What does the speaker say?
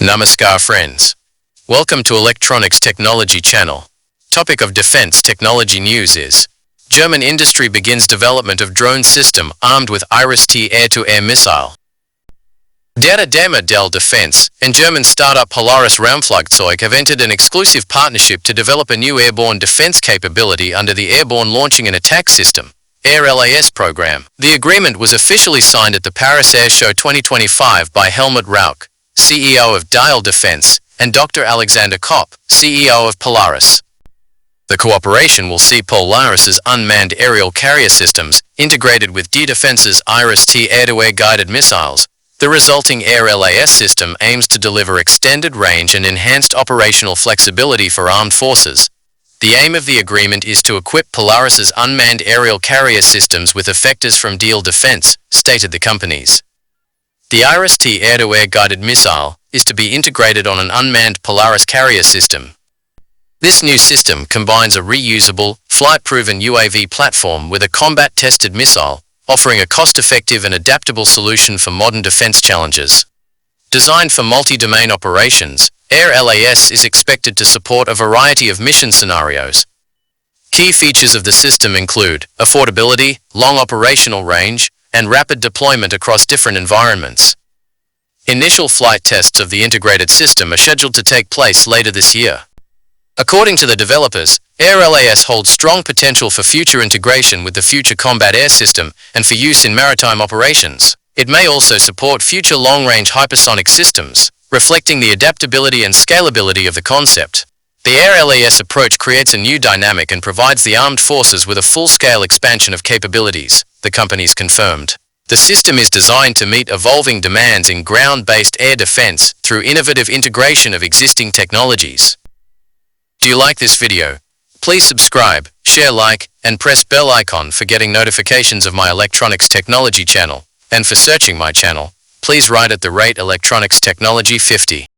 Namaskar friends. Welcome to Electronics Technology channel. Topic of Defense Technology News is German industry begins development of drone system armed with Iris-T air-to-air missile. Der Dame del Defense and German startup Polaris Raumflugzeug have entered an exclusive partnership to develop a new airborne defense capability under the Airborne Launching and Attack System (AIR-LAS) program. The agreement was officially signed at the Paris Air Show 2025 by Helmut Rauch, CEO of Dial Defense, and Dr. Alexander Kopp, CEO of Polaris. The cooperation will see Polaris's unmanned aerial carrier systems integrated with D Defense's Iris-T air-to-air guided missiles. The resulting AIR-LAS system aims to deliver extended range and enhanced operational flexibility for armed forces. The aim of the agreement is to equip Polaris's unmanned aerial carrier systems with effectors from Dial Defense, stated the companies. The Iris-T air-to-air guided missile is to be integrated on an unmanned Polaris carrier system. This new system combines a reusable, flight-proven UAV platform with a combat-tested missile, offering a cost-effective and adaptable solution for modern defense challenges. Designed for multi-domain operations, AIR-LAS is expected to support a variety of mission scenarios. Key features of the system include affordability, long operational range, and rapid deployment across different environments. Initial flight tests of the integrated system are scheduled to take place later this year. According to the developers, AIR-LAS holds strong potential for future integration with the Future Combat Air System and for use in maritime operations. It may also support future long-range hypersonic systems, reflecting the adaptability and scalability of the concept. The AIR-LAS approach creates a new dynamic and provides the armed forces with a full-scale expansion of capabilities, the companies confirmed. The system is designed to meet evolving demands in ground-based air defense through innovative integration of existing technologies. Do you like this video? Please subscribe, share, like, and press bell icon for getting notifications of my Electronics Technology channel. And for searching my channel, please write at the rate Electronics Technology 50.